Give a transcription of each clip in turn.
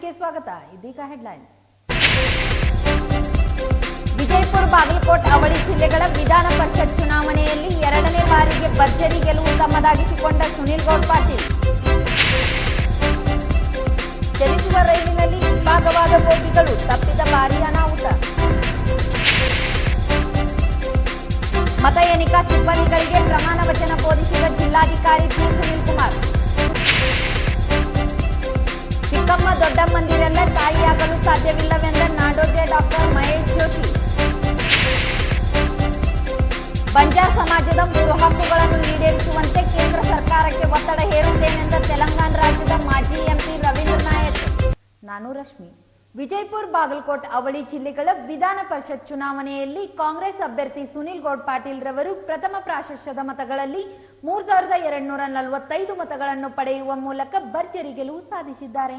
ನ್ಯೂಸ್ಗೆ ಸ್ವಾಗತ. ಇದೀಗ ಹೆಡ್ಲೈನ್. ವಿಜಯಪುರ, ಬಾಗಲಕೋಟ್, ಅವಳಿ ಜಿಲ್ಲೆಗಳ ವಿಧಾನ ಪರಿಷತ್ ಚುನಾವಣೆಯಲ್ಲಿ ಎರಡನೇ ಬಾರಿಗೆ ಭರ್ಜರಿ ಗೆಲುವು ತಮ್ಮದಾಗಿಸಿಕೊಂಡ ಸುನಿಲ್ ಗೌಡ್ ಪಾಟೀಲ್. ಚಲಿಸುವ ರೈಲಿನಲ್ಲಿ ಇಬ್ಬಾಗವಾದ ಬೋಗಿಗಳು, ತಪ್ಪಿದ ಭಾರೀ ಅನಾಹುತ. ಮತ ಎಣಿಕಾ ಸಿಬ್ಬಂದಿಗಳಿಗೆ ಪ್ರಮಾಣ ವಚನ ಬೋಧಿಸಿದ ಜಿಲ್ಲಾಧಿಕಾರಿ ಪಿ. ಸುನೀಲ್ ಕುಮಾರ್. ಚಿಕ್ಕಮ್ಮ ದೊಡ್ಡಮ್ಮಂದಿರೆಲ್ಲ ತಾಯಿಯಾಗಲು ಸಾಧ್ಯವಿಲ್ಲವೆಂದ ನಾಡೋಜ ಡಾಕ್ಟರ್ ಮಹೇಶ್ ಜೋಶಿ. ಬಂಜಾರ ಸಮಾಜದ 3 ಹಕ್ಕುಗಳನ್ನು ಈಡೇರಿಸುವಂತೆ ಕೇಂದ್ರ ಸರ್ಕಾರಕ್ಕೆ ಒತ್ತಡ ಹೇರುತ್ತೇನೆಂದ ತೆಲಂಗಾಣ ರಾಜ್ಯದ ಮಾಜಿ ಎಂಪಿ ರವೀಂದ್ರ ನಾಯಕ್. ನಾನು ರಶ್ಮಿ. ವಿಜಯಪುರ, ಬಾಗಲಕೋಟ್, ಅವಳಿ ಜಿಲ್ಲೆಗಳ ವಿಧಾನ ಪರಿಷತ್ ಚುನಾವಣೆಯಲ್ಲಿ ಕಾಂಗ್ರೆಸ್ ಅಭ್ಯರ್ಥಿ ಸುನಿಲ್ ಗೌಡ್ ಪಾಟೀಲ್ ರವರು ಪ್ರಥಮ ಪ್ರಾಶಸ್ತ್ಯದ ಮತಗಳಲ್ಲಿ 3245 ಮತಗಳನ್ನು ಪಡೆಯುವ ಮೂಲಕ ಭರ್ಜರಿ ಗೆಲುವು ಸಾಧಿಸಿದ್ದಾರೆ.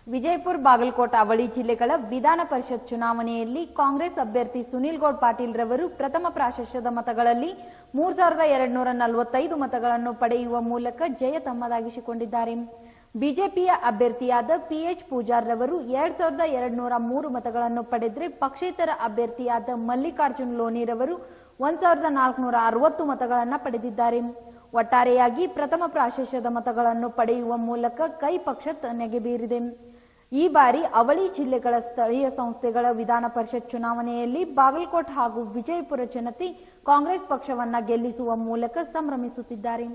ವಿಜಯಪುರ, ಬಾಗಲಕೋಟ್, ಅವಳಿ ಜಿಲ್ಲೆಗಳ ವಿಧಾನ ಪರಿಷತ್ ಚುನಾವಣೆಯಲ್ಲಿ ಕಾಂಗ್ರೆಸ್ ಅಭ್ಯರ್ಥಿ ಸುನಿಲ್ ಗೌಡ್ ಪಾಟೀಲ್ ರವರು ಪ್ರಥಮ ಪ್ರಾಶಸ್ತ್ಯದ ಮತಗಳಲ್ಲಿ 3245 ಮತಗಳನ್ನು ಪಡೆಯುವ ಮೂಲಕ ಜಯ ತಮ್ಮದಾಗಿಸಿಕೊಂಡಿದ್ದಾರೆ. ಬಿಜೆಪಿಯ ಅಭ್ಯರ್ಥಿಯಾದ ಪಿಎಚ್ ಪೂಜಾರ್ ರವರು 2203 ಮತಗಳನ್ನು ಪಡೆದರೆ, ಪಕ್ಷೇತರ ಅಭ್ಯರ್ಥಿಯಾದ ಮಲ್ಲಿಕಾರ್ಜುನ್ ಲೋನಿ ರವರು 1460 ಮತಗಳನ್ನು ಪಡೆದಿದ್ದಾರೆ. ಒಟ್ಟಾರೆಯಾಗಿ ಪ್ರಥಮ ಪ್ರಾಶಸ್ತ್ಯದ ಮತಗಳನ್ನು ಪಡೆಯುವ ಮೂಲಕ ಕೈ ಪಕ್ಷ ತನ್ನೆಗೆ ಬೀರಿದೆ. ಈ ಬಾರಿ ಅವಳಿ ಜಿಲ್ಲೆಗಳ ಸ್ಥಳೀಯ ಸಂಸ್ಥೆಗಳ ವಿಧಾನ ಪರಿಷತ್ ಚುನಾವಣೆಯಲ್ಲಿ ಬಾಗಲಕೋಟ್ ಹಾಗೂ ವಿಜಯಪುರ ಜನತೆ ಕಾಂಗ್ರೆಸ್ ಪಕ್ಷವನ್ನ ಗೆಲ್ಲಿಸುವ ಮೂಲಕ ಸಂಭ್ರಮಿಸುತ್ತಿದ್ದಾರೆ.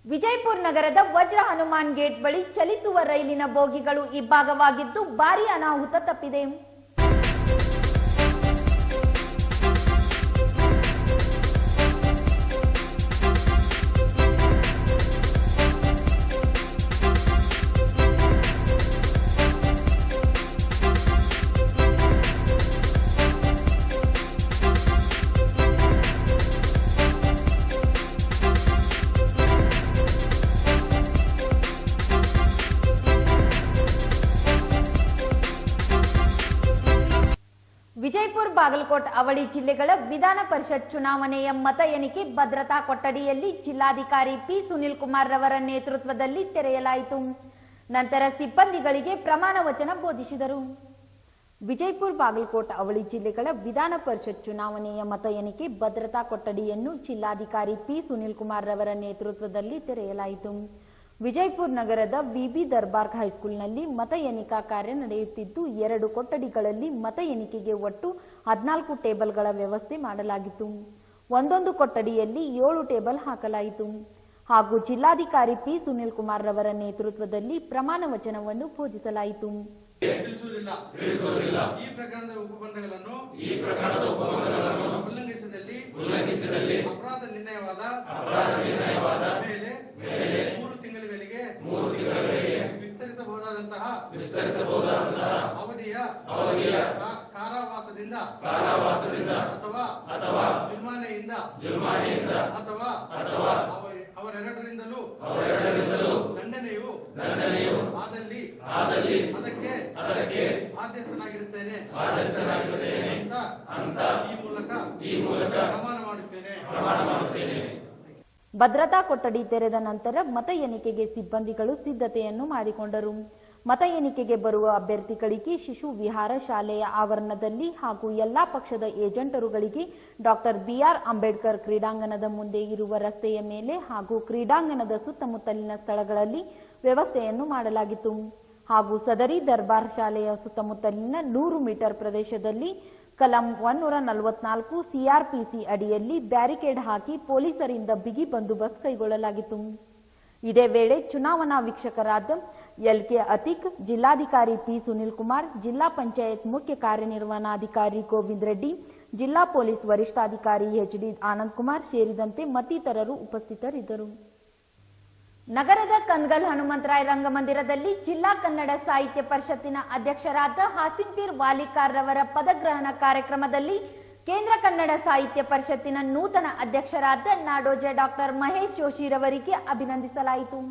ವಿಜಯಪುರ ನಗರದ ವಜ್ರ ಹನುಮಾನ್ ಗೇಟ್ ಬಳಿ ಚಲಿಸುವ ರೈಲಿನ ಬೋಗಿಗಳು ಇಬ್ಬಾಗವಾಗಿದ್ದು ಭಾರೀ ಅನಾಹುತ ತಪ್ಪಿದೆ. ವಿಜಯಪುರ, ಬಾಗಲಕೋಟ್, ಅವಳಿ ಜಿಲ್ಲೆಗಳ ವಿಧಾನ ಪರಿಷತ್ ಚುನಾವಣೆಯ ಮತ ಎಣಿಕೆ ಭದ್ರತಾ ಕೊಠಡಿಯಲ್ಲಿ ಜಿಲ್ಲಾಧಿಕಾರಿ ಪಿ. ಸುನೀಲ್ ಕುಮಾರ್ ರವರ ನೇತೃತ್ವದಲ್ಲಿ ತೆರೆಯಲಾಯಿತು. ನಂತರ ಸಿಬ್ಬಂದಿಗಳಿಗೆ ಪ್ರಮಾಣ ವಚನ ಬೋಧಿಸಿದರು. ವಿಜಯಪುರ, ಬಾಗಲಕೋಟ್, ಅವಳಿ ಜಿಲ್ಲೆಗಳ ವಿಧಾನ ಪರಿಷತ್ ಚುನಾವಣೆಯ ಮತ ಎಣಿಕೆ ಭದ್ರತಾ ಕೊಠಡಿಯನ್ನು ಜಿಲ್ಲಾಧಿಕಾರಿ ಪಿ. ಸುನೀಲ್ ಕುಮಾರ್ ರವರ ನೇತೃತ್ವದಲ್ಲಿ ತೆರೆಯಲಾಯಿತು. ವಿಜಯಪುರ ನಗರದ ವಿಬಿ ದರ್ಬಾರ್ ಹೈಸ್ಕೂಲ್ನಲ್ಲಿ ಮತ ಎಣಿಕಾ ಕಾರ್ಯ ನಡೆಯುತ್ತಿದ್ದು, 2 ಕೊಠಡಿಗಳಲ್ಲಿ ಮತ ಎಣಿಕೆಗೆ ಒಟ್ಟು 14 ಟೇಬಲ್ಗಳ ವ್ಯವಸ್ಥೆ ಮಾಡಲಾಗಿತ್ತು. ಒಂದೊಂದು ಕೊಠಡಿಯಲ್ಲಿ 7 ಟೇಬಲ್ ಹಾಕಲಾಯಿತು ಹಾಗೂ ಜಿಲ್ಲಾಧಿಕಾರಿ ಪಿ. ಸುನೀಲ್ ಕುಮಾರ್ ರವರ ನೇತೃತ್ವದಲ್ಲಿ ಪ್ರಮಾಣ ವಚನವನ್ನು ಬೋಧಿಸಲಾಯಿತು. ಈ ಪ್ರಕರಣದ ಉಪಬಂಧಗಳನ್ನು ಉಲ್ಲಂಘಿಸಿದಲ್ಲಿ ಅಪರಾಧ ನಿರ್ಣಯವಾದ ಮೇಲೆ 3 ತಿಂಗಳವರೆಗೆ ವಿಸ್ತರಿಸಬಹುದಾದಂತಹ ಅವಧಿಯ ಕಾರಾವಾಸದಿಂದ ಅಥವಾ ಜುಲ್ಮಾನೆಯಿಂದ ಅಥವಾ ಅವರೆರಡರಿಂದಲೂ ದಂಡನೆಯು ಆದಲ್ಲಿ ಅದಕ್ಕೆ ಬಾಧ್ಯಸ್ಥನಾಗಿರುತ್ತೇನೆ ಅಂತ ಈ ಮೂಲಕ ಪ್ರಮಾಣ ಮಾಡುತ್ತೇನೆ. ಭದ್ರತಾ ಕೊಠಡಿ ತೆರೆದ ನಂತರ ಮತ ಎಣಿಕೆಗೆ ಸಿಬ್ಬಂದಿಗಳು ಸಿದ್ಧತೆಯನ್ನು ಮಾಡಿಕೊಂಡರು. ಮತ ಎಣಿಕೆಗೆ ಬರುವ ಅಭ್ಯರ್ಥಿಗಳಿಗೆ ಶಿಶು ವಿಹಾರ ಶಾಲೆಯ ಆವರಣದಲ್ಲಿ ಹಾಗೂ ಎಲ್ಲಾ ಪಕ್ಷದ ಏಜೆಂಟರುಗಳಿಗೆ ಡಾಕ್ಟರ್ ಬಿಆರ್ ಅಂಬೇಡ್ಕರ್ ಕ್ರೀಡಾಂಗಣದ ಮುಂದೆ ಇರುವ ರಸ್ತೆಯ ಮೇಲೆ ಹಾಗೂ ಕ್ರೀಡಾಂಗಣದ ಸುತ್ತಮುತ್ತಲಿನ ಸ್ಥಳಗಳಲ್ಲಿ ವ್ಯವಸ್ಥೆಯನ್ನು ಮಾಡಲಾಗಿತ್ತು ಹಾಗೂ ಸದರಿ ದರ್ಬಾರ್ ಶಾಲೆಯ ಸುತ್ತಮುತ್ತಲಿನ 100 ಮೀಟರ್ ಪ್ರದೇಶದಲ್ಲಿ ಕಲಂ 144 ಸಿಆರ್ಪಿಸಿ ಅಡಿಯಲ್ಲಿ ಬ್ಯಾರಿಕೇಡ್ ಹಾಕಿ ಪೊಲೀಸರಿಂದ ಬಿಗಿ ಬಂದೋಬಸ್ತ್ ಕೈಗೊಳ್ಳಲಾಗಿತ್ತು. ಇದೇ ವೇಳೆ ಚುನಾವಣಾ ವೀಕ್ಷಕರಾದ ಎಲ್ಕೆ ಅತೀಕ್, ಜಿಲ್ಲಾಧಿಕಾರಿ ಪಿ. ಸುನೀಲ್ ಕುಮಾರ್, ಜಿಲ್ಲಾ ಪಂಚಾಯತ್ ಮುಖ್ಯ ಕಾರ್ಯನಿರ್ವಹಣಾಧಿಕಾರಿ ಗೋವಿಂದ್ ರೆಡ್ಡಿ, ಜಿಲ್ಲಾ ಪೊಲೀಸ್ ವರಿಷ್ಠಾಧಿಕಾರಿ ಎಚ್ಡಿ ಆನಂದ್ ಕುಮಾರ್ ಸೇರಿದಂತೆ ಮತ್ತಿತರರು ಉಪಸ್ಥಿತರಿದ್ದರು. ನಗರದ ಕನ್ಗಲ್ ಹನುಮಂತರಾಯ ರಂಗಮಂದಿರದಲ್ಲಿ ಜಿಲ್ಲಾ ಕನ್ನಡ ಸಾಹಿತ್ಯ ಪರಿಷತ್ತಿನ ಅಧ್ಯಕ್ಷರಾದ ಹಾಸಿಂಪೀರ್ ವಾಲಿಕಾರ್ ರವರ ಪದಗ್ರಹಣ ಕಾರ್ಯಕ್ರಮದಲ್ಲಿ ಕೇಂದ್ರ ಕನ್ನಡ ಸಾಹಿತ್ಯ ಪರಿಷತ್ತಿನ ನೂತನ ಅಧ್ಯಕ್ಷರಾದ ನಾಡೋಜ ಡಾಕ್ಟರ್ ಮಹೇಶ್ ಜೋಶಿ ರವರಿಗೆ ಅಭಿನಂದಿಸಲಾಯಿತು.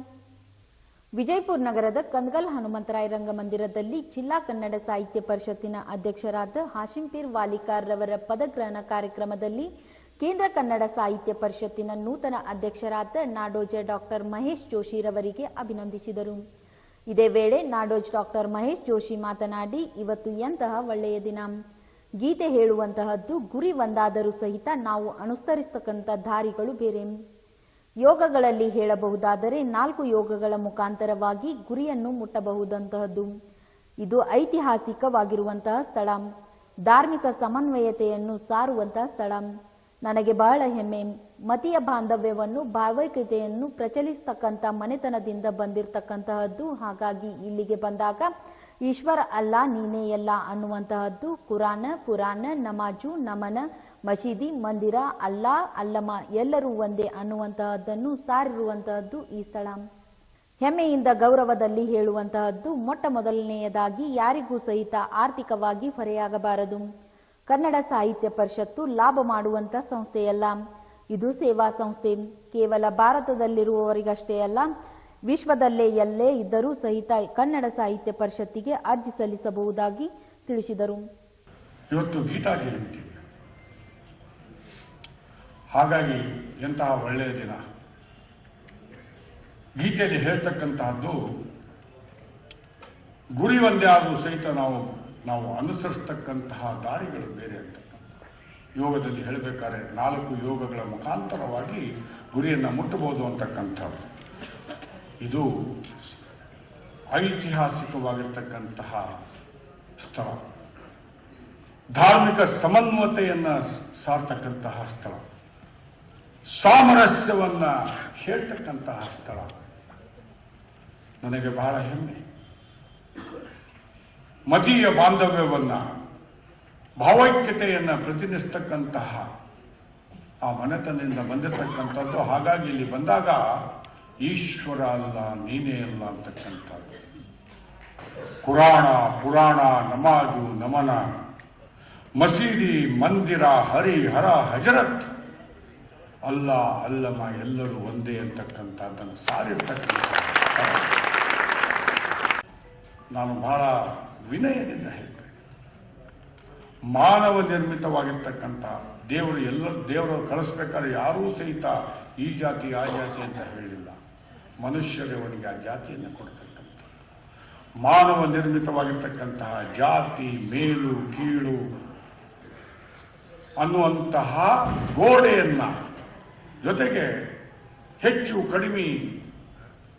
ವಿಜಯಪುರ ನಗರದ ಕನ್ಗಲ್ ಹನುಮಂತರಾಯ ರಂಗಮಂದಿರದಲ್ಲಿ ಜಿಲ್ಲಾ ಕನ್ನಡ ಸಾಹಿತ್ಯ ಪರಿಷತ್ತಿನ ಅಧ್ಯಕ್ಷರಾದ ಹಾಸಿಂಪೀರ್ ವಾಲಿಕಾರ್ ರವರ ಪದಗ್ರಹಣ ಕಾರ್ಯಕ್ರಮದಲ್ಲಿ ಕೇಂದ್ರ ಕನ್ನಡ ಸಾಹಿತ್ಯ ಪರಿಷತ್ತಿನ ನೂತನ ಅಧ್ಯಕ್ಷರಾದ ನಾಡೋಜ ಡಾಕ್ಟರ್ ಮಹೇಶ್ ಜೋಶಿ ರವರಿಗೆ ಅಭಿನಂದಿಸಿದರು. ಇದೇ ವೇಳೆ ನಾಡೋಜ್ ಡಾಕ್ಟರ್ ಮಹೇಶ್ ಜೋಶಿ ಮಾತನಾಡಿ, ಇವತ್ತು ಎಂತಹ ಒಳ್ಳೆಯ ದಿನ. ಗೀತೆ ಹೇಳುವಂತಹದ್ದು ಗುರಿ ಒಂದಾದರೂ ಸಹಿತ ನಾವು ಅನುಸರಿಸತಕ್ಕಂಥ ದಾರಿಗಳು ಬೇರೆ. ಯೋಗಗಳಲ್ಲಿ ಹೇಳಬಹುದಾದರೆ 4 ಯೋಗಗಳ ಮುಖಾಂತರವಾಗಿ ಗುರಿಯನ್ನು ಮುಟ್ಟಬಹುದಂತಹದ್ದು. ಇದು ಐತಿಹಾಸಿಕವಾಗಿರುವಂತಹ ಸ್ಥಳ, ಧಾರ್ಮಿಕ ಸಮನ್ವಯತೆಯನ್ನು ಸಾರುವಂತಹ ಸ್ಥಳ. ನನಗೆ ಬಹಳ ಹೆಮ್ಮೆ. ಮತೀಯ ಬಾಂಧವ್ಯವನ್ನು, ಭಾವೈಕ್ಯತೆಯನ್ನು ಪ್ರಚಲಿಸತಕ್ಕಂಥ ಮನೆತನದಿಂದ ಬಂದಿರತಕ್ಕಂತಹದ್ದು. ಹಾಗಾಗಿ ಇಲ್ಲಿಗೆ ಬಂದಾಗ ಈಶ್ವರ ಅಲ್ಲ ನೀನೇ ಎಲ್ಲ ಅನ್ನುವಂತಹದ್ದು, ಕುರಾನ, ಪುರಾಣ, ನಮಾಜು, ನಮನ, ಮಸೀದಿ, ಮಂದಿರ, ಅಲ್ಲಾ, ಅಲ್ಲಮ ಎಲ್ಲರೂ ಒಂದೇ ಅನ್ನುವಂತಹದ್ದನ್ನು ಸಾರಿರುವಂತಹದ್ದು ಈ ಸ್ಥಳ. ಹೆಮ್ಮೆಯಿಂದ ಗೌರವದಲ್ಲಿ ಹೇಳುವಂತಹದ್ದು, ಮೊಟ್ಟ ಮೊದಲನೆಯದಾಗಿ ಯಾರಿಗೂ ಸಹಿತ ಆರ್ಥಿಕವಾಗಿ ಹೊರೆಯಾಗಬಾರದು. ಕನ್ನಡ ಸಾಹಿತ್ಯ ಪರಿಷತ್ತು ಲಾಭ ಮಾಡುವಂತ ಸಂಸ್ಥೆಯಲ್ಲ, ಇದು ಸೇವಾ ಸಂಸ್ಥೆ. ಕೇವಲ ಭಾರತದಲ್ಲಿರುವವರಿಗಷ್ಟೇ ಅಲ್ಲ, ವಿಶ್ವದಲ್ಲೇ ಎಲ್ಲೇ ಇದ್ದರೂ ಸಹಿತ ಕನ್ನಡ ಸಾಹಿತ್ಯ ಪರಿಷತ್ತಿಗೆ ಅರ್ಜಿ ಸಲ್ಲಿಸಬಹುದಾಗಿ ತಿಳಿಸಿದರು. ಇವತ್ತು ಗೀತಾ ಜಯಂತಿ, ಹಾಗಾಗಿ ಎಂತಹ ಒಳ್ಳೆಯ ದಿನ. ಗೀತೆಯಲ್ಲಿ ಹೇಳ್ತಕ್ಕಂತಹದ್ದು ಗುರಿ ಒಂದೇ ಆದರೂ ಸಹಿತ ನಾವು ಅನುಸರಿಸತಕ್ಕಂತಹ ದಾರಿಗಳು ಬೇರೆ ಅಂತಕ್ಕಂಥ. ಯೋಗದಲ್ಲಿ ಹೇಳಬೇಕಾದ್ರೆ 4 ಯೋಗಗಳ ಮುಖಾಂತರವಾಗಿ ಗುರಿಯನ್ನು ಮುಟ್ಟಬಹುದು ಅಂತಕ್ಕಂಥದ್ದು. ಇದು ಐತಿಹಾಸಿಕವಾಗಿರ್ತಕ್ಕಂತಹ ಸ್ಥಳ, ಧಾರ್ಮಿಕ ಸಮನ್ವಯತೆಯನ್ನ ಸಾರ್ತಕ್ಕಂತಹ ಸ್ಥಳ, ಸಾಮರಸ್ಯವನ್ನ ಹೇಳ್ತಕ್ಕಂತಹ ಸ್ಥಳ. ನನಗೆ ಬಹಳ ಹೆಮ್ಮೆ. ಮತೀಯ ಬಾಂಧವ್ಯವನ್ನ, ಭಾವೈಕ್ಯತೆಯನ್ನ ಪ್ರತಿನಿಧಿಸ್ತಕ್ಕಂತಹ ಆ ಮನೆತನದಿಂದ ಬಂದಿರತಕ್ಕಂಥದ್ದು. ಹಾಗಾಗಿ ಇಲ್ಲಿ ಬಂದಾಗ ಈಶ್ವರ ಅಲ್ಲ ನೀನೇ ಅಲ್ಲ ಅಂತಕ್ಕಂಥದ್ದು. ಕುರಾಣ, ಪುರಾಣ, ನಮಾಜು, ನಮನ, ಮಸೀದಿ, ಮಂದಿರ, ಹರಿ, ಹರ, ಹಜರತ್, ಅಲ್ಲ ಅಲ್ಲಮ ಎಲ್ಲರೂ ಒಂದೇ ಅಂತಕ್ಕಂಥದ್ದನ್ನು ಸಾರಿರ್ತಕ್ಕಂಥ. ನಾನು ಬಹಳ ವಿನಯದಿಂದ ಹೇಳ್ತೇನೆ. ಮಾನವ ನಿರ್ಮಿತವಾಗಿರ್ತಕ್ಕಂಥ ದೇವರು ಕಳಿಸ್ಬೇಕಾದ್ರೆ ಯಾರೂ ಸಹಿತ ಈ ಜಾತಿ ಆ ಜಾತಿ ಅಂತ ಹೇಳಿಲ್ಲ. ಮನುಷ್ಯರೇ ಅವನಿಗೆ ಆ ಜಾತಿಯನ್ನು ಕೊಡ್ತಕ್ಕಂಥ. ಮಾನವ ನಿರ್ಮಿತವಾಗಿರ್ತಕ್ಕಂತಹ ಜಾತಿ, ಮೇಲು ಕೀಳು ಅನ್ನುವಂತಹ ಗೋಡೆಯನ್ನ, ಜೊತೆಗೆ ಹೆಚ್ಚು ಕಡಿಮೆ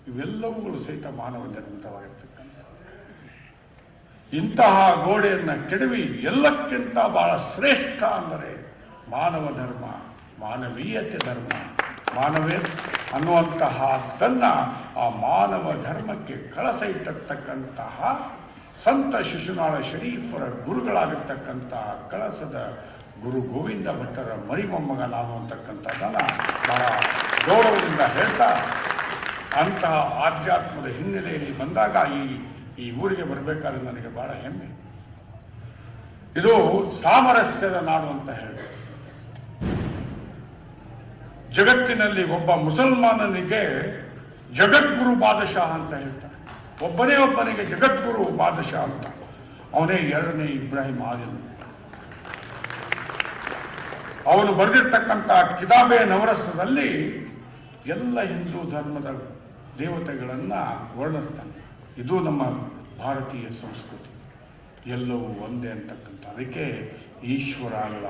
ಇವೆಲ್ಲವುಗಳು ಸಹಿತ ಮಾನವ ನಿರ್ಮಿತವಾಗಿರ್ತಕ್ಕಂಥ. ಇಂತಹ ಗೋಡೆಯನ್ನ ಕೆಡವಿ ಎಲ್ಲಕ್ಕಿಂತ ಬಹಳ ಶ್ರೇಷ್ಠ ಅಂದರೆ ಮಾನವ ಧರ್ಮ, ಮಾನವೀಯತೆ ಧರ್ಮ, ಮಾನವೇ ಅನ್ನುವಂತಹದನ್ನ ಆ ಮಾನವ ಧರ್ಮಕ್ಕೆ ಕಳಸ ಇಟ್ಟತಕ್ಕಂತಹ ಸಂತ ಶಿಶುನಾಳ ಶರೀಫರ ಗುರುಗಳಾಗಿರ್ತಕ್ಕಂತಹ ಕಳಸದ ಗುರು ಗೋವಿಂದ ಭಟ್ಟರ ಮರಿಮೊಮ್ಮಗ ನಾನು ಅಂತಕ್ಕಂಥದ್ದನ್ನ ಬಹಳ ಗೌರವದಿಂದ ಹೇಳ್ತಾ, ಅಂತಹ ಆಧ್ಯಾತ್ಮದ ಹಿನ್ನೆಲೆಯಲ್ಲಿ ಬಂದಾಗ ಈ ಊರಿಗೆ ಬರಬೇಕಾದ್ರೆ ನನಗೆ ಬಹಳ ಹೆಮ್ಮೆ. ಇದು ಸಾಮರಸ್ಯದ ನಾಡು ಅಂತ ಹೇಳಿ, ಜಗತ್ತಿನಲ್ಲಿ ಒಬ್ಬ ಮುಸಲ್ಮಾನನಿಗೆ ಜಗದ್ಗುರು ಬಾದಶಾಹ ಅಂತ ಹೇಳ್ತಾರೆ. ಒಬ್ಬನಿಗೆ ಜಗದ್ಗುರು ಬಾದಶಾಹ ಅಂತ. ಅವನೇ 2ನೇ ಇಬ್ರಾಹಿಂ ಆದಿಲ್. ಅವನು ಬರೆದಿರ್ತಕ್ಕಂಥ ಕಿತಾಬೆ ನವರಸದಲ್ಲಿ ಎಲ್ಲ ಹಿಂದೂ ಧರ್ಮದ ದೇವತೆಗಳನ್ನ ವರ್ಣಿಸ್ತಾನೆ. ಇದು ನಮ್ಮ ಭಾರತೀಯ ಸಂಸ್ಕೃತಿ, ಎಲ್ಲವೂ ಒಂದೇ ಅಂತಕ್ಕಂಥ. ಅದಕ್ಕೆ ಈಶ್ವರ ಅಲ್ಲ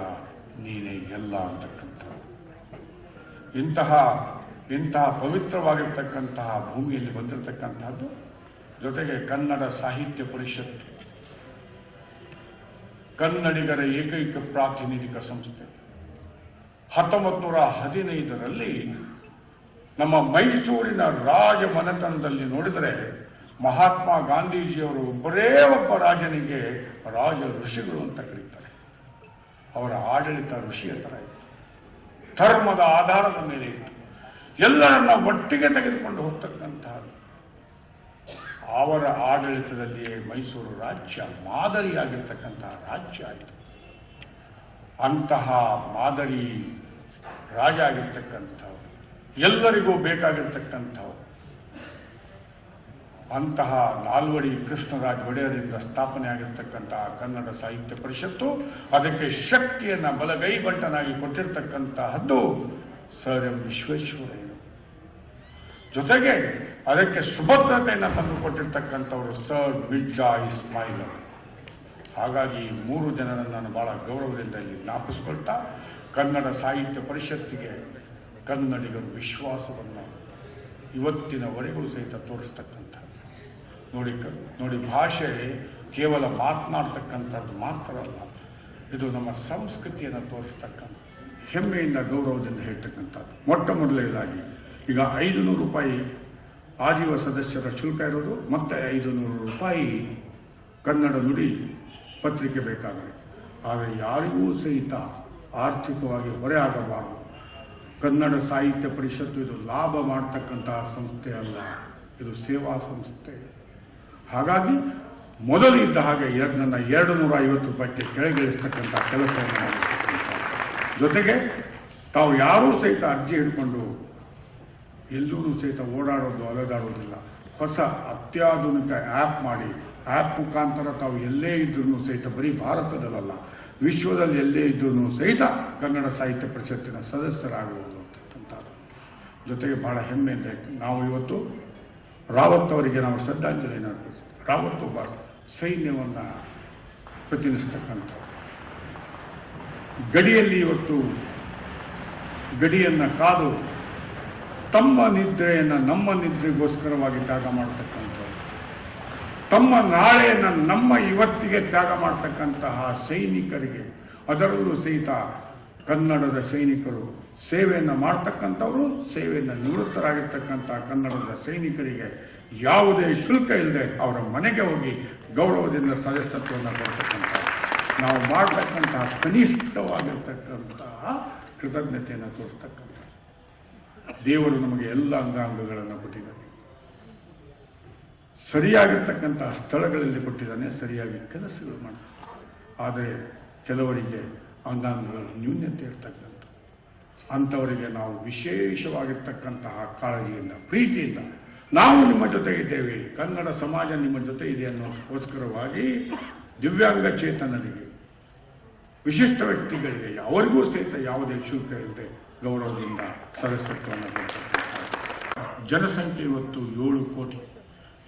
ನೀನೇ ಎಲ್ಲ ಅಂತಕ್ಕಂಥ. ಇಂತಹ ಪವಿತ್ರವಾಗಿರ್ತಕ್ಕಂತಹ ಭೂಮಿಯಲ್ಲಿ ಬಂದಿರತಕ್ಕಂತಹದ್ದು. ಜೊತೆಗೆ ಕನ್ನಡ ಸಾಹಿತ್ಯ ಪರಿಷತ್ ಕನ್ನಡಿಗರ ಏಕೈಕ ಪ್ರಾತಿನಿಧಿಕ ಸಂಸ್ಥೆ. 1915ರಲ್ಲಿ ನಮ್ಮ ಮೈಸೂರಿನ ರಾಜ ಮನೆತನದಲ್ಲಿ ನೋಡಿದರೆ ಮಹಾತ್ಮ ಗಾಂಧೀಜಿಯವರು ಒಬ್ಬ ರಾಜನಿಗೆ ರಾಜ ಋಷಿಗಳು ಅಂತ ಕರೀತಾರೆ. ಅವರ ಆಡಳಿತ ಋಷಿಯ ತರ ಇತ್ತು. ಧರ್ಮದ ಆಧಾರದ ಮೇಲೆ ಇತ್ತು. ಎಲ್ಲರನ್ನ ಒಟ್ಟಿಗೆ ತೆಗೆದುಕೊಂಡು ಹೋಗ್ತಕ್ಕಂತಹ ಅವರ ಆಡಳಿತದಲ್ಲಿಯೇ ಮೈಸೂರು ರಾಜ್ಯ ಮಾದರಿಯಾಗಿರ್ತಕ್ಕಂತಹ ರಾಜ್ಯ ಆಯಿತು. ಅಂತಹ ಮಾದರಿ ರಾಜ ಆಗಿರ್ತಕ್ಕಂಥವು, ಎಲ್ಲರಿಗೂ ಬೇಕಾಗಿರ್ತಕ್ಕಂಥವು, ಅಂತಹ ನಾಲ್ವಡಿ ಕೃಷ್ಣರಾಜ ಒಡೆಯರಿಂದ ಸ್ಥಾಪನೆ ಆಗಿರ್ತಕ್ಕಂತಹ ಕನ್ನಡ ಸಾಹಿತ್ಯ ಪರಿಷತ್ತು, ಅದಕ್ಕೆ ಶಕ್ತಿಯನ್ನ ಬಲಗೈ ಬಂಟನಾಗಿ ಕೊಟ್ಟಿರ್ತಕ್ಕಂತಹದ್ದು ಸರ್ ಎಂ ವಿಶ್ವೇಶ್ವರಯ್ಯ. ಜೊತೆಗೆ ಅದಕ್ಕೆ ಸುಭದ್ರತೆಯನ್ನು ತಂದುಕೊಟ್ಟಿರ್ತಕ್ಕಂಥವರು ಸರ್ ಮಿರ್ಜಾ ಇಸ್ಮಾಯಿಲ್ ಅವರು. ಹಾಗಾಗಿ ಈ 3 ಜನರನ್ನು ನಾನು ಬಹಳ ಗೌರವದಿಂದ ಇಲ್ಲಿ ಜ್ಞಾಪಿಸ್ಕೊಳ್ತಾ, ಕನ್ನಡ ಸಾಹಿತ್ಯ ಪರಿಷತ್ತಿಗೆ ಕನ್ನಡಿಗರು ವಿಶ್ವಾಸವನ್ನು ಇವತ್ತಿನವರೆಗೂ ಸಹಿತ ತೋರಿಸ್ತಕ್ಕಂಥ ನೋಡಿ ಭಾಷೆ ಕೇವಲ ಮಾತನಾಡ್ತಕ್ಕಂಥದ್ದು ಮಾತ್ರ ಅಲ್ಲ, ಇದು ನಮ್ಮ ಸಂಸ್ಕೃತಿಯನ್ನು ತೋರಿಸ್ತಕ್ಕಂಥ ಹೆಮ್ಮೆಯಿಂದ ಗೌರವದಿಂದ ಹೇಳ್ತಕ್ಕಂಥದ್ದು. ಮೊಟ್ಟ ಮೊದಲನೇದಾಗಿ ಈಗ 500 ರೂಪಾಯಿ ಆಜೀವ ಸದಸ್ಯರ ಶುಲ್ಕ ಇರೋದು, ಮತ್ತೆ 500 ರೂಪಾಯಿ ಕನ್ನಡ ನುಡಿ ಪತ್ರಿಕೆ ಬೇಕಾದರೆ. ಆದರೆ ಯಾರಿಗೂ ಸಹಿತ ಆರ್ಥಿಕವಾಗಿ ಹೊರೆ ಆಗಬಾರದು. ಕನ್ನಡ ಸಾಹಿತ್ಯ ಪರಿಷತ್ತು ಇದು ಲಾಭ ಮಾಡತಕ್ಕಂತಹ ಸಂಸ್ಥೆ ಅಲ್ಲ, ಇದು ಸೇವಾ ಸಂಸ್ಥೆ. ಹಾಗಾಗಿ ಮೊದಲು ಇದ್ದ ಹಾಗೆ ನನ್ನ 250 ರೂಪಾಯಿಗೆ ಕೆಳಗಿಳಿಸ್ತಕ್ಕಂಥ ಕೆಲಸವನ್ನು ಮಾಡಿರ್ತಕ್ಕಂಥ. ಜೊತೆಗೆ ತಾವು ಯಾರೂ ಸಹಿತ ಅರ್ಜಿ ಹಿಡ್ಕೊಂಡು ಎಲ್ಲೂ ಸಹಿತ ಓಡಾಡೋದು ಅಲೆದಾಡೋದಿಲ್ಲ. ಹೊಸ ಅತ್ಯಾಧುನಿಕ ಆ್ಯಪ್ ಮಾಡಿ, ಆ್ಯಪ್ ಮುಖಾಂತರ ತಾವು ಎಲ್ಲೇ ಇದ್ರೂ ಸಹಿತ, ಬರೀ ಭಾರತದಲ್ಲ ವಿಶ್ವದಲ್ಲಿ ಎಲ್ಲೇ ಇದ್ರೂ ಸಹಿತ ಕನ್ನಡ ಸಾಹಿತ್ಯ ಪರಿಷತ್ತಿನ ಸದಸ್ಯರಾಗುವುದು ಅಂತಕ್ಕಂಥದ್ದು. ಜೊತೆಗೆ ಬಹಳ ಹೆಮ್ಮೆಯಿಂದ ನಾವು ಇವತ್ತು ರಾವತ್ ಅವರಿಗೆ ನಾವು ಶ್ರದ್ಧಾಂಜಲಿಯನ್ನು ಅರ್ಪಿಸ್ತೀವಿ. ರಾವತ್ ಒಬ್ಬ ಸೈನ್ಯವನ್ನು ಪ್ರತಿನಿಧಿಸ್ತಕ್ಕಂಥ, ಗಡಿಯಲ್ಲಿ ಇವತ್ತು ಗಡಿಯನ್ನು ಕಾದು ತಮ್ಮ ನಿದ್ರೆಯನ್ನು ನಮ್ಮ ನಿದ್ರೆಗೋಸ್ಕರವಾಗಿ ತ್ಯಾಗ ಮಾಡತಕ್ಕಂಥವ್ರು, ತಮ್ಮ ನಾಳೆಯನ್ನು ನಮ್ಮ ಇವತ್ತಿಗೆ ತ್ಯಾಗ ಮಾಡತಕ್ಕಂತಹ ಸೈನಿಕರಿಗೆ, ಅದರಲ್ಲೂ ಸಹಿತ ಕನ್ನಡದ ಸೈನಿಕರು ಸೇವೆಯನ್ನು ಮಾಡ್ತಕ್ಕಂಥವರು, ಸೇವೆಯನ್ನು ನಿವೃತ್ತರಾಗಿರ್ತಕ್ಕಂಥ ಕನ್ನಡದ ಸೈನಿಕರಿಗೆ ಯಾವುದೇ ಶುಲ್ಕ ಇಲ್ಲದೆ ಅವರ ಮನೆಗೆ ಹೋಗಿ ಗೌರವದಿಂದ ಸದಸ್ಯತ್ವವನ್ನು ಕೊಡ್ತಕ್ಕಂಥ, ನಾವು ಮಾಡತಕ್ಕಂತಹ ಕನಿಷ್ಠವಾಗಿರ್ತಕ್ಕಂತಹ ಕೃತಜ್ಞತೆಯನ್ನು ತೋರಿಸ್ತಕ್ಕಂಥ. ದೇವರು ನಮಗೆ ಎಲ್ಲ ಅಂಗಾಂಗಗಳನ್ನು ಕೊಟ್ಟಿದ್ದಾನೆ, ಸರಿಯಾಗಿರ್ತಕ್ಕಂತಹ ಸ್ಥಳಗಳಲ್ಲಿ ಕೊಟ್ಟಿದ್ದಾನೆ, ಸರಿಯಾಗಿ ಕೆಲಸಗಳು ಮಾಡ್ತಾರೆ. ಆದರೆ ಕೆಲವರಿಗೆ ಅಂಗಾಂಗಗಳ ನ್ಯೂನ್ಯತೆ ಇರ್ತಕ್ಕಂಥ ಅಂಥವರಿಗೆ ನಾವು ವಿಶೇಷವಾಗಿರ್ತಕ್ಕಂತಹ ಕಾಳಜಿಯಿಂದ, ಪ್ರೀತಿಯಿಂದ ನಾವು ನಿಮ್ಮ ಜೊತೆ ಇದ್ದೇವೆ, ಕನ್ನಡ ಸಮಾಜ ನಿಮ್ಮ ಜೊತೆ ಇದೆ ಅನ್ನೋದಕ್ಕೋಸ್ಕರವಾಗಿ ದಿವ್ಯಾಂಗ ಚೇತನರಿಗೆ, ವಿಶಿಷ್ಟ ವ್ಯಕ್ತಿಗಳಿಗೆ ಅವರಿಗೂ ಸಹಿತ ಯಾವುದೇ ಶುಲ್ಕ ಇಲ್ಲದೆ ಗೌರವದಿಂದ ಸದಸ್ಯತ್ವವನ್ನು ಕೊಡ್ತಕ್ಕಂಥ. ಜನಸಂಖ್ಯೆ ಇವತ್ತು 7 ಕೋಟಿ.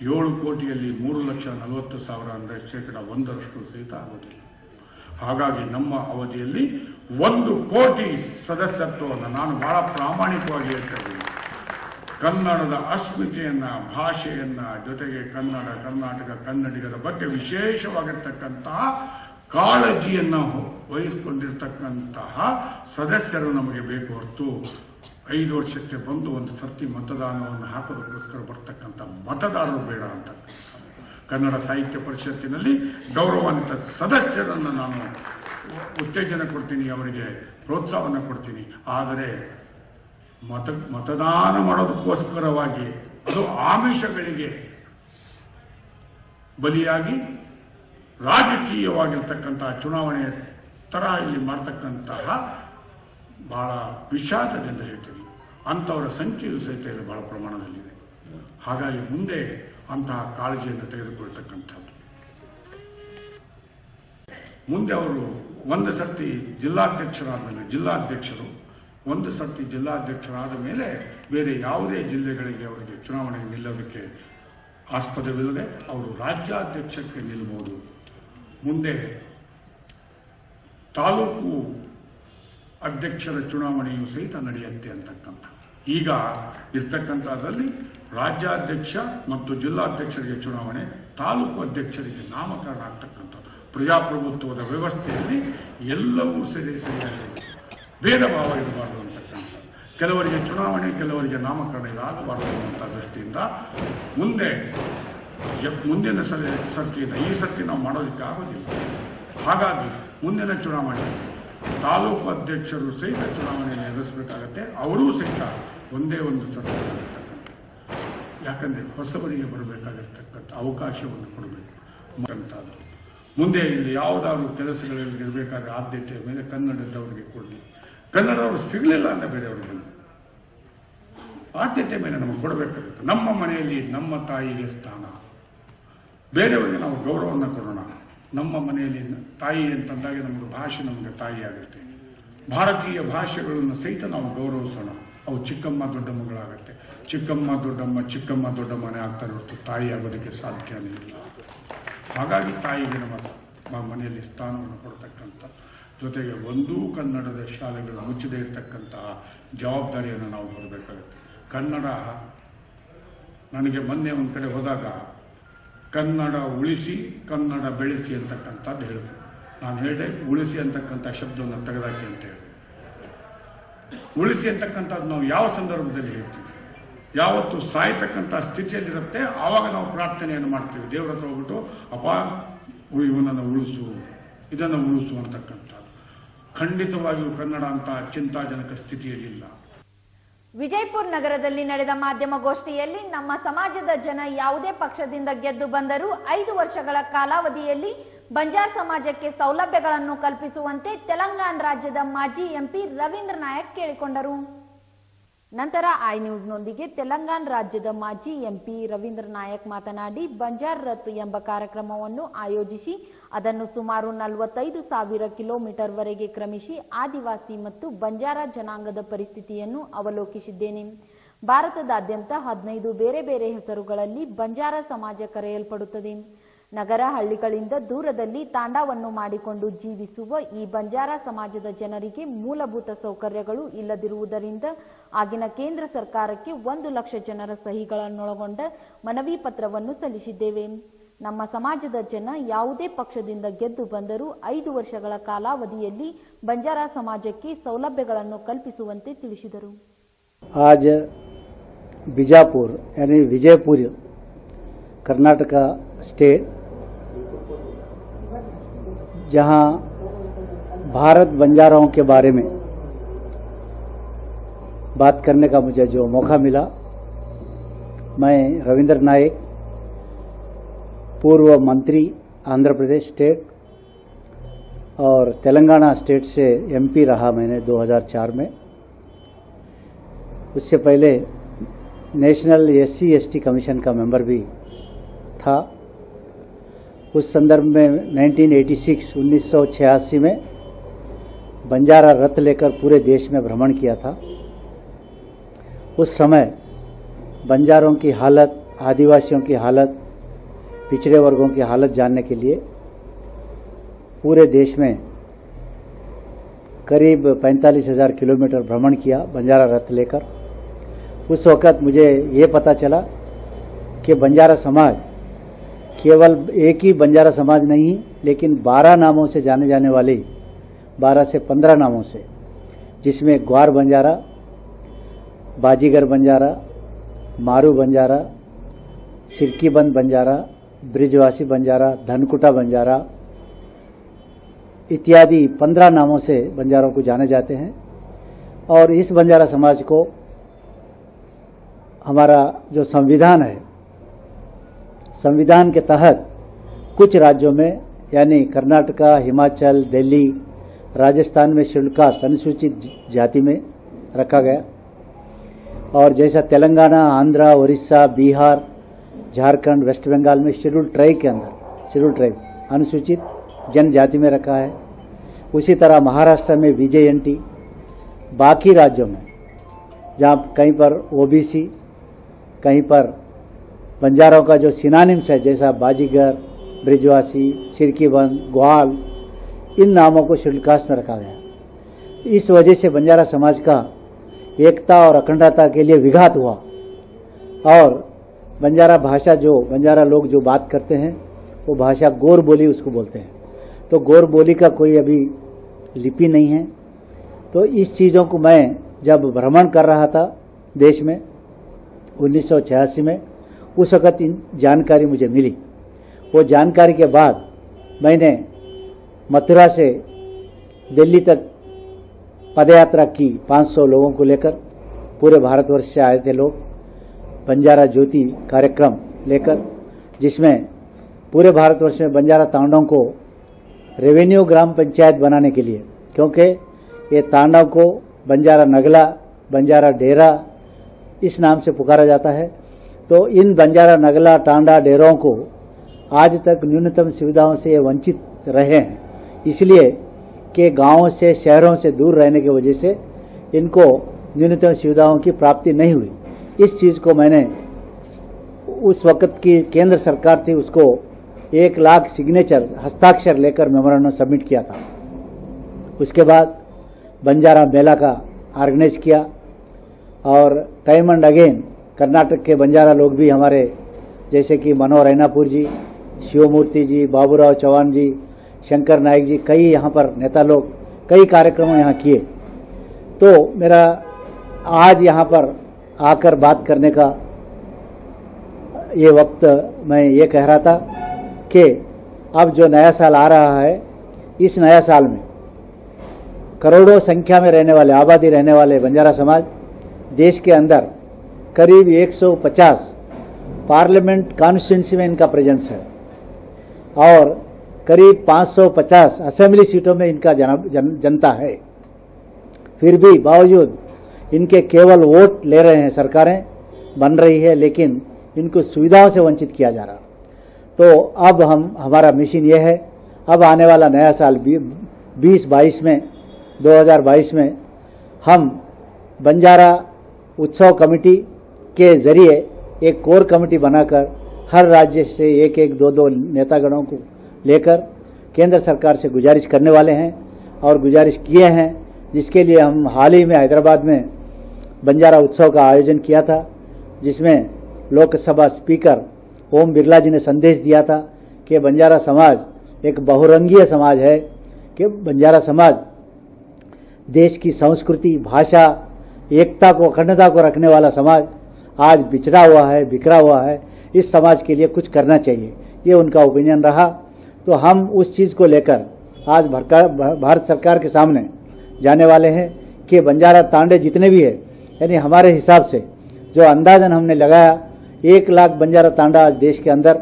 7 ಕೋಟಿಯಲ್ಲಿ 3,40,000 ಅಂದರೆ 1% ಸಹಿತ ಆಗೋದಿಲ್ಲ. ಹಾಗಾಗಿ ನಮ್ಮ ಅವಧಿಯಲ್ಲಿ 1 ಕೋಟಿ ಸದಸ್ಯತ್ವವನ್ನು ನಾನು ಬಹಳ ಪ್ರಾಮಾಣಿಕವಾಗಿ ಹೇಳ್ತೇನೆ. ಕನ್ನಡದ ಅಸ್ಮಿತೆಯನ್ನ, ಭಾಷೆಯನ್ನ, ಜೊತೆಗೆ ಕನ್ನಡ, ಕರ್ನಾಟಕ, ಕನ್ನಡಿಗರ ಬಗ್ಗೆ ವಿಶೇಷವಾಗಿರ್ತಕ್ಕಂತಹ ಕಾಳಜಿಯನ್ನು ವಹಿಸಿಕೊಂಡಿರ್ತಕ್ಕಂತಹ ಸದಸ್ಯರು ನಮಗೆ ಬೇಕು ಹೊರತು 5 ವರ್ಷಕ್ಕೆ ಬಂದು ಒಂದು ಸರ್ತಿ ಮತದಾನವನ್ನು ಹಾಕೋದಕ್ಕೋಸ್ಕರ ಬರ್ತಕ್ಕಂಥ ಮತದಾರರು ಬೇಡ ಅಂತ. ಕನ್ನಡ ಸಾಹಿತ್ಯ ಪರಿಷತ್ತಿನಲ್ಲಿ ಗೌರವಾನ್ವಿತ ಸದಸ್ಯರನ್ನು ನಾನು ಉತ್ತೇಜನ ಕೊಡ್ತೀನಿ, ಅವರಿಗೆ ಪ್ರೋತ್ಸಾಹವನ್ನು ಕೊಡ್ತೀನಿ. ಆದರೆ ಮತದಾನ ಮಾಡೋದಕ್ಕೋಸ್ಕರವಾಗಿ ಅದು ಆಮಿಷಗಳಿಗೆ ಬಲಿಯಾಗಿ ರಾಜಕೀಯವಾಗಿರ್ತಕ್ಕಂತಹ ಚುನಾವಣೆ ತರ ಇಲ್ಲಿ ಮಾಡ್ತಕ್ಕಂತಹ ಬಹಳ ವಿಷಾದದಿಂದ ಹೇಳ್ತೀವಿ, ಅಂಥವರ ಸಂಖ್ಯೆಯು ಸಹಿತ ಇಲ್ಲಿ ಬಹಳ ಪ್ರಮಾಣದಲ್ಲಿದೆ. ಹಾಗಾಗಿ ಮುಂದೆ ಅಂತಹ ಕಾಳಜಿಯನ್ನು ತೆಗೆದುಕೊಳ್ತಕ್ಕಂಥದ್ದು. ಮುಂದೆ ಅವರು ಒಂದು ಸರ್ತಿ ಜಿಲ್ಲಾಧ್ಯಕ್ಷರಾದ ಮೇಲೆ, ಜಿಲ್ಲಾಧ್ಯಕ್ಷರು ಒಂದು ಸರ್ತಿ ಜಿಲ್ಲಾಧ್ಯಕ್ಷರಾದ ಮೇಲೆ ಬೇರೆ ಯಾವುದೇ ಜಿಲ್ಲೆಗಳಿಗೆ ಅವರಿಗೆ ಚುನಾವಣೆಗೆ ನಿಲ್ಲೋದಕ್ಕೆ ಆಸ್ಪದವಿಲ್ಲದೆ ಅವರು ರಾಜ್ಯಾಧ್ಯಕ್ಷಕ್ಕೆ ನಿಲ್ಲಬಹುದು. ಮುಂದೆ ತಾಲೂಕು ಅಧ್ಯಕ್ಷರ ಚುನಾವಣೆಯೂ ಸಹಿತ ನಡೆಯುತ್ತೆ ಅಂತಕ್ಕಂಥ. ಈಗ ಇರ್ತಕ್ಕಂಥದ್ರಲ್ಲಿ ರಾಜ್ಯಾಧ್ಯಕ್ಷ ಮತ್ತು ಜಿಲ್ಲಾಧ್ಯಕ್ಷರಿಗೆ ಚುನಾವಣೆ, ತಾಲೂಕು ಅಧ್ಯಕ್ಷರಿಗೆ ನಾಮಕರಣ ಆಗ್ತಕ್ಕಂಥದ್ದು. ಪ್ರಜಾಪ್ರಭುತ್ವದ ವ್ಯವಸ್ಥೆಯಲ್ಲಿ ಎಲ್ಲವೂ ಸರಿಯಾಗಿ ಭೇದ ಭಾವ ಇರಬಾರ್ದು ಅಂತಕ್ಕಂಥ, ಕೆಲವರಿಗೆ ಚುನಾವಣೆ ಕೆಲವರಿಗೆ ನಾಮಕರಣ ಇದಾಗಬಾರದು ಅನ್ನುವಂಥ ದೃಷ್ಟಿಯಿಂದ ಮುಂದಿನ ಸರ್ತಿಯಿಂದ ಈ ಸರ್ತಿ ನಾವು ಮಾಡೋದಕ್ಕೆ ಆಗೋದಿಲ್ಲ. ಹಾಗಾಗಿ ಮುಂದಿನ ಚುನಾವಣೆ ತಾಲೂಕು ಅಧ್ಯಕ್ಷರು ಸಹಿತ ಚುನಾವಣೆಯನ್ನು ಎದುರಿಸಬೇಕಾಗತ್ತೆ. ಅವರೂ ಸಹಿತ ಒಂದೇ ಒಂದು ಸರ್ತಿ, ಯಾಕಂದ್ರೆ ಹೊಸಬರಿಗೆ ಬರಬೇಕಾಗಿರ್ತಕ್ಕಂಥ ಅವಕಾಶವನ್ನು ಕೊಡಬೇಕು ಅಂತದ್ದು. ಮುಂದೆ ಇಲ್ಲಿ ಯಾವುದಾದ್ರು ಕೆಲಸಗಳಲ್ಲಿ ಇರಬೇಕಾದ್ರೆ ಆದ್ಯತೆಯ ಮೇಲೆ ಕನ್ನಡದವರಿಗೆ ಕೊಡಲಿ. ಕನ್ನಡದವರು ಸಿಗಲಿಲ್ಲ ಅಂತ ಬೇರೆಯವ್ರಿಗೆ ಆದ್ಯತೆ ಮೇಲೆ ನಮಗೆ ಕೊಡಬೇಕಾಗುತ್ತೆ. ನಮ್ಮ ಮನೆಯಲ್ಲಿ ನಮ್ಮ ತಾಯಿಗೆ ಸ್ಥಾನ, ಬೇರೆಯವರಿಗೆ ನಾವು ಗೌರವವನ್ನು ಕೊಡೋಣ. ನಮ್ಮ ಮನೆಯಲ್ಲಿ ತಾಯಿ ಅಂತಂದಾಗ ನಮಗೆ ಭಾಷೆ ನಮಗೆ ತಾಯಿ ಆಗುತ್ತೆ. ಭಾರತೀಯ ಭಾಷೆಗಳನ್ನು ಸಹಿತ ನಾವು ಗೌರವಿಸೋಣ. ಅವು ಚಿಕ್ಕಮ್ಮ ದೊಡ್ಡಮ್ಮಗಳಾಗತ್ತೆ. ಚಿಕ್ಕಮ್ಮ ದೊಡ್ಡಮ್ಮನೇ ಆಗ್ತಾರೆ ಹೊರತು ತಾಯಿ ಆಗೋದಕ್ಕೆ ಸಾಧ್ಯನೇ ಇಲ್ಲ. ಹಾಗಾಗಿ ತಾಯಿಗೆ ನಮ್ಮ ಮನೆಯಲ್ಲಿ ಸ್ಥಾನವನ್ನು ಕೊಡ್ತಕ್ಕಂಥ ಜೊತೆಗೆ ಒಂದೂ ಕನ್ನಡದ ಶಾಲೆಗಳು ಮುಚ್ಚದೇ ಇರತಕ್ಕಂತಹ ಜವಾಬ್ದಾರಿಯನ್ನು ನಾವು ಹೊರಬೇಕಾಗುತ್ತೆ. ಕನ್ನಡ, ನನಗೆ ಮೊನ್ನೆ ಒಂದು ಕಡೆ ಹೋದಾಗ ಕನ್ನಡ ಉಳಿಸಿ ಕನ್ನಡ ಬೆಳೆಸಿ ಅಂತಕ್ಕಂಥದ್ದು ಹೇಳಿದ್ರು. ನಾನು ಹೇಳಿದೆ ಉಳಿಸಿ ಅಂತಕ್ಕಂಥ ಶಬ್ದವನ್ನು ತೆಗೆದಾಕಿ ಅಂತ ಹೇಳಿ. ಉಳಿಸಿ ಅಂತಕ್ಕಂಥದ್ದು ನಾವು ಯಾವ ಸಂದರ್ಭದಲ್ಲಿ ಹೇಳ್ತೀವಿ? ಯಾವತ್ತು ಸಾಯ್ತಕ್ಕಂಥ ಸ್ಥಿತಿಯಲ್ಲಿರುತ್ತೆ ಆವಾಗ ನಾವು ಪ್ರಾರ್ಥನೆಯನ್ನು ಮಾಡ್ತೀವಿ. ದೇವರ ಹತ್ರ ಹೋಗ್ಬಿಟ್ಟು ಅಪ್ಪ ಇವನನ್ನು ಉಳಿಸು, ಇದನ್ನು ಉಳಿಸು ಅಂತಕ್ಕಂಥದ್ದು. ಖಂಡಿತವಾಗಿಯೂ ಕನ್ನಡ ಅಂತ ಚಿಂತಾಜನಕ ಸ್ಥಿತಿಯಲ್ಲಿಲ್ಲ. ವಿಜಯಪುರ ನಗರದಲ್ಲಿ ನಡೆದ ಮಾಧ್ಯಮಗೋಷ್ಠಿಯಲ್ಲಿ ನಮ್ಮ ಸಮಾಜದ ಜನ ಯಾವುದೇ ಪಕ್ಷದಿಂದ ಗೆದ್ದು ಬಂದರೂ 5 ವರ್ಷಗಳ ಕಾಲಾವಧಿಯಲ್ಲಿ ಬಂಜಾರ ಸಮಾಜಕ್ಕೆ ಸೌಲಭ್ಯಗಳನ್ನು ಕಲ್ಪಿಸುವಂತೆ ತೆಲಂಗಾಣ ರಾಜ್ಯದ ಮಾಜಿ ಎಂಪಿ ರವೀಂದ್ರ ನಾಯಕ್ ಕೇಳಿಕೊಂಡರು. ನಂತರ ಐ ನ್ಯೂಸ್ನೊಂದಿಗೆ ತೆಲಂಗಾಣ ರಾಜ್ಯದ ಮಾಜಿ ಎಂಪಿ ರವೀಂದ್ರ ನಾಯಕ್ ಮಾತನಾಡಿ, ಬಂಜಾರ ರಥ್ ಎಂಬ ಕಾರ್ಯಕ್ರಮವನ್ನು ಆಯೋಜಿಸಿ ಅದನ್ನು ಸುಮಾರು 45,000 ಕಿಲೋಮೀಟರ್ ವರೆಗೆ ಕ್ರಮಿಸಿ ಆದಿವಾಸಿ ಮತ್ತು ಬಂಜಾರ ಜನಾಂಗದ ಪರಿಸ್ಥಿತಿಯನ್ನು ಅವಲೋಕಿಸಿದ್ದೇನೆ. ಭಾರತದಾದ್ಯಂತ 15 ಬೇರೆ ಬೇರೆ ಹೆಸರುಗಳಲ್ಲಿ ಬಂಜಾರ ಸಮಾಜ ಕರೆಯಲ್ಪಡುತ್ತದೆ. ನಗರ ಹಳ್ಳಿಗಳಿಂದ ದೂರದಲ್ಲಿ ತಾಂಡಾವನ್ನು ಮಾಡಿಕೊಂಡು ಜೀವಿಸುವ ಈ ಬಂಜಾರ ಸಮಾಜದ ಜನರಿಗೆ ಮೂಲಭೂತ ಸೌಕರ್ಯಗಳು ಇಲ್ಲದಿರುವುದರಿಂದ ಆಗಿನ ಕೇಂದ್ರ ಸರ್ಕಾರಕ್ಕೆ 1 ಲಕ್ಷ ಜನರ ಸಹಿಗಳನ್ನೊಳಗೊಂಡ ಮನವಿ ಪತ್ರವನ್ನು ಸಲ್ಲಿಸಿದ್ದೇವೆ. ನಮ್ಮ ಸಮಾಜದ ಜನ ಯಾವುದೇ ಪಕ್ಷದಿಂದ ಗೆದ್ದು ಬಂದರೂ 5 ವರ್ಷಗಳ ಕಾಲಾವಧಿಯಲ್ಲಿ ಬಂಜಾರ ಸಮಾಜಕ್ಕೆ ಸೌಲಭ್ಯಗಳನ್ನು ಕಲ್ಪಿಸುವಂತೆ ತಿಳಿಸಿದರು. आज बीजापुर यानी विजयपुर कर्नाटक स्टेट, जहां भारत बंजाराओं के बारे में बात करने का मुझे जो मौका मिला, मैं रविंद्र नायक, पूर्व मंत्री आंध्र प्रदेश स्टेट और तेलंगाना स्टेट से एमपी रहा मैंने 2004 में। उससे पहले नेशनल SC/ST कमीशन का मेंबर भी था। उस संदर्भ में 1986 में बंजारा रथ लेकर पूरे देश में भ्रमण किया था। उस समय बंजारों की हालत, आदिवासियों की हालत, पिछड़े वर्गों की हालत जानने के लिए पूरे देश में करीब 45,000 किलोमीटर भ्रमण किया बंजारा रथ लेकर। उस वक़्त मुझे ये पता चला कि बंजारा समाज केवल एक ही बंजारा समाज नहीं, लेकिन 12 नामों से जाने जाने वाले 12 से 15 नामों से, जिसमें ग्वार बंजारा, बाजीगर बंजारा, मारू बंजारा, सिरकीबंद बंजारा, ब्रिजवासी बंजारा, धनकुटा बंजारा इत्यादि 15 नामों से बंजारों को जाने जाते हैं। और इस बंजारा समाज को हमारा जो संविधान है, संविधान के तहत कुछ राज्यों में यानी कर्नाटका, हिमाचल, दिल्ली, राजस्थान में शेड्यूल कास्ट अनुसूचित जाति में रखा गया, और जैसा तेलंगाना, आंध्र, उड़ीसा, बिहार, झारखंड, वेस्ट बंगाल में शेड्यूल ट्राइब के अंदर शेड्यूल ट्राइब अनुसूचित जनजाति में रखा है। उसी तरह महाराष्ट्र में VJNT, बाकी राज्यों में जहाँ कहीं पर OBC, कहीं पर बंजारों का जो सिनानिम्स है जैसा बाजीगर, ब्रिजवासी, सिरकीबंद, ग्वाल, इन नामों को शेड्यूल कास्ट में रखा गया। इस वजह से बंजारा समाज का एकता और अखंडता के लिए विघात हुआ, और बंजारा भाषा जो बंजारा लोग जो बात करते हैं वो भाषा गोर बोली उसको बोलते हैं। तो गोर बोली का कोई अभी लिपि नहीं है। तो इस चीज़ों को मैं जब भ्रमण कर रहा था देश में 1986 में, उस वक़्त इन जानकारी मुझे मिली। वो जानकारी के बाद मैंने मथुरा से दिल्ली तक पदयात्रा की 500 लोगों को लेकर। पूरे भारतवर्ष से आए थे लोग, बंजारा ज्योति कार्यक्रम लेकर, जिसमें पूरे भारतवर्ष में बंजारा तांडों को रेवेन्यू ग्राम पंचायत बनाने के लिए, क्योंकि ये तांडों को बंजारा नगला, बंजारा डेरा इस नाम से पुकारा जाता है। तो इन बंजारा नगला, टांडा, डेरों को आज तक न्यूनतम सुविधाओं से ये वंचित रहे हैं, इसलिए कि गांवों से, शहरों से दूर रहने की वजह से इनको न्यूनतम सुविधाओं की प्राप्ति नहीं हुई। इस चीज़ को मैंने उस वक्त की केंद्र सरकार थी उसको 1 लाख सिग्नेचर हस्ताक्षर लेकर मेमोरेंडम सबमिट किया था। उसके बाद बंजारा मेला का ऑर्गेनाइज किया और टाइम एंड अगेन कर्नाटक के बंजारा लोग भी हमारे जैसे कि मनोहर रैनापुर जी, शिवमूर्ति जी, बाबूराव चौहान जी, शंकर नायक जी, कई यहाँ पर नेता लोग कई कार्यक्रमों यहाँ किए। तो मेरा आज यहाँ पर आकर बात करने का ये वक्त मैं ये कह रहा था कि अब जो नया साल आ रहा है, इस नया साल में करोड़ों संख्या में रहने वाले आबादी रहने वाले बंजारा समाज देश के अंदर करीब 150 पार्लियामेंट कॉन्स्टिट्यूंसी में इनका प्रेजेंस है और करीब 550 असेंबली सीटों में इनका जनता है। फिर भी बावजूद इनके केवल वोट ले रहे हैं, सरकारें बन रही है, लेकिन इनको सुविधाओं से वंचित किया जा रहा। तो अब हमारा मिशन ये है, अब आने वाला नया साल 2022 में हम बंजारा उत्सव कमेटी के जरिए एक कोर कमेटी बनाकर हर राज्य से एक 2 नेतागणों को लेकर केंद्र सरकार से गुजारिश करने वाले हैं और गुजारिश किए हैं, जिसके लिए हम हाल ही में हैदराबाद में बंजारा उत्सव का आयोजन किया था, जिसमें लोकसभा स्पीकर ओम बिरला जी ने संदेश दिया था कि बंजारा समाज एक बहुरंगीय समाज है, कि बंजारा समाज देश की संस्कृति, भाषा, एकता को, अखंडता को रखने वाला समाज आज बिछड़ा हुआ है, बिखरा हुआ है। इस समाज के लिए कुछ करना चाहिए, ये उनका ओपिनियन रहा। तो हम उस चीज़ को लेकर आज भारत सरकार के सामने जाने वाले हैं कि बंजारा तांडे जितने भी है, यानी हमारे हिसाब से जो अंदाजन हमने लगाया 1 लाख बंजारा तांडा आज देश के अंदर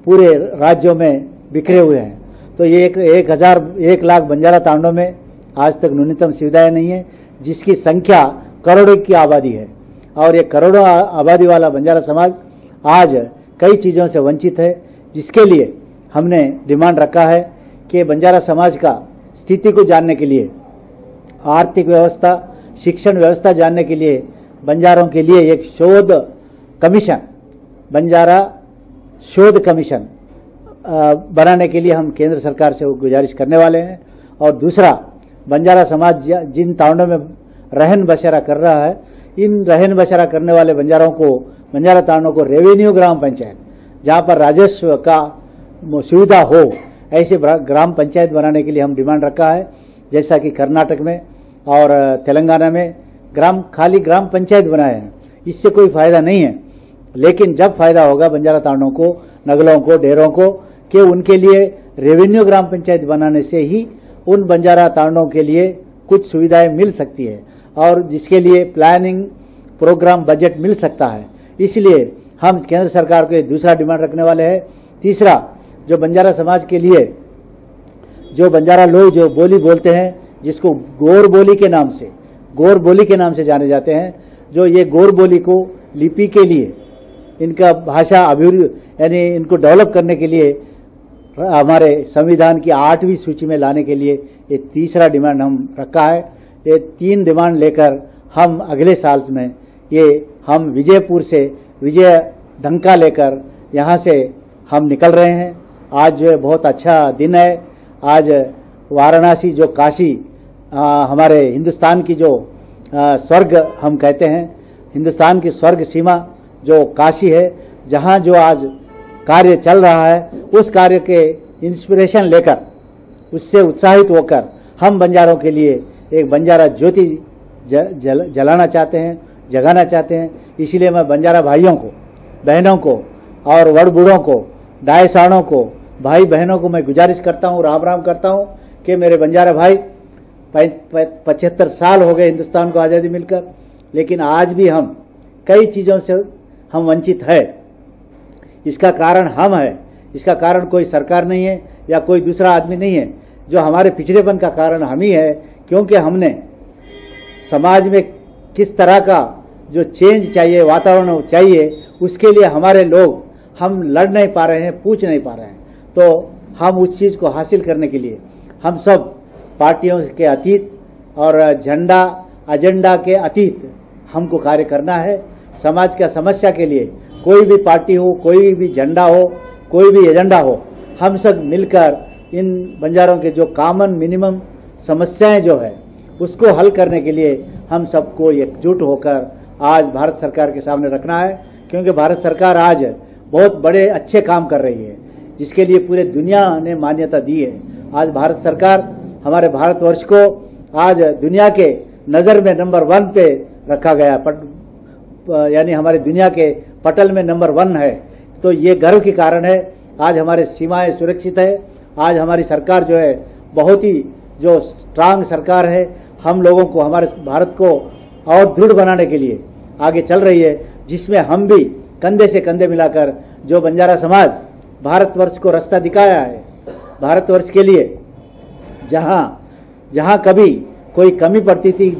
पूरे राज्यों में बिखरे हुए हैं। तो ये 1 लाख बंजारा तांडों में आज तक न्यूनतम सुविधाएं नहीं है, जिसकी संख्या करोड़ों की आबादी है और ये करोड़ों आबादी वाला बंजारा समाज आज कई चीज़ों से वंचित है, जिसके लिए हमने डिमांड रखा है कि बंजारा समाज का स्थिति को जानने के लिए, आर्थिक व्यवस्था, शिक्षण व्यवस्था जानने के लिए बंजारों के लिए एक शोध कमीशन, बंजारा शोध कमीशन बनाने के लिए हम केंद्र सरकार से गुजारिश करने वाले हैं। और दूसरा, बंजारा समाज जिन तांडों में रहन बसेरा कर रहा है, इन रहन बसेरा करने वाले बंजारा तांडों को रेवेन्यू ग्राम पंचायत, जहाँ पर राजस्व का सुविधा हो, ऐसे ग्राम पंचायत बनाने के लिए हम डिमांड रखा है। जैसा कि कर्नाटक में और तेलंगाना में खाली ग्राम पंचायत बनाए हैं, इससे कोई फायदा नहीं है। लेकिन जब फायदा होगा बंजारा तांडों को, नगलों को, डेरों को, कि उनके लिए रेवेन्यू ग्राम पंचायत बनाने से ही उन बंजारा तांडों के लिए कुछ सुविधाएं मिल सकती है और जिसके लिए प्लानिंग, प्रोग्राम, बजट मिल सकता है। इसलिए हम केंद्र सरकार को दूसरा डिमांड रखने वाले हैं। तीसरा, जो बंजारा समाज के लिए जो बंजारा लोग जो बोली बोलते हैं, जिसको गोर बोली के नाम से जाने जाते हैं, जो ये गोर बोली को लिपि के लिए, इनका भाषा अभिवृद्धि, यानी इनको डेवलप करने के लिए हमारे संविधान की 8वीं सूची में लाने के लिए ये तीसरा डिमांड हम रखा है। ये 3 डिमांड लेकर हम अगले साल में हम विजयपुर से विजय डंका लेकर यहाँ से हम निकल रहे हैं। आज जो है बहुत अच्छा दिन है। आज वाराणसी, जो काशी हमारे हिंदुस्तान की जो स्वर्ग हम कहते हैं, हिंदुस्तान की स्वर्ग सीमा जो काशी है, जहाँ जो आज कार्य चल रहा है, उस कार्य के इंस्पिरेशन लेकर, उससे उत्साहित होकर हम बंजारों के लिए एक बंजारा ज्योति जलाना चाहते हैं, जगाना चाहते हैं। इसीलिए मैं बंजारा भाइयों को, बहनों को और बड़ बूढ़ों को, दाएसाणों को, भाई बहनों को मैं गुजारिश करता हूँ, राम करता हूँ कि मेरे बंजारा भाई, 75 साल हो गए हिंदुस्तान को आज़ादी मिलकर, लेकिन आज भी हम कई चीज़ों से हम वंचित है। इसका कारण हम है, इसका कारण कोई सरकार नहीं है या कोई दूसरा आदमी नहीं है। जो हमारे पिछड़ेपन का कारण हम ही है, क्योंकि हमने समाज में किस तरह का जो चेंज चाहिए, वातावरण चाहिए, उसके लिए हमारे लोग हम लड़ नहीं पा रहे हैं, पूछ नहीं पा रहे हैं। तो हम उस चीज़ को हासिल करने के लिए हम सब पार्टियों के अतीत और झंडा एजेंडा के अतीत हमको कार्य करना है। समाज का समस्या के लिए कोई भी पार्टी हो, कोई भी झंडा हो, कोई भी एजेंडा हो, हम सब मिलकर इन बंजारों के जो कॉमन मिनिमम समस्याएं जो है उसको हल करने के लिए हम सबको एकजुट होकर आज भारत सरकार के सामने रखना है, क्योंकि भारत सरकार आज बहुत बड़े अच्छे काम कर रही है जिसके लिए पूरे दुनिया ने मान्यता दी है। आज भारत सरकार हमारे भारतवर्ष को आज दुनिया के नज़र में नंबर 1 पे रखा गया, यानी हमारे दुनिया के पटल में नंबर 1 है। तो ये गर्व के कारण है। आज हमारे सीमाएं सुरक्षित है। आज हमारी सरकार जो है बहुत ही जो स्ट्रांग सरकार है, हम लोगों को, हमारे भारत को और दृढ़ बनाने के लिए आगे चल रही है, जिसमें हम भी कंधे से कंधे मिलाकर जो बंजारा समाज भारतवर्ष को रास्ता दिखाया है, भारतवर्ष के लिए जहां कभी कोई कमी पड़ती थी,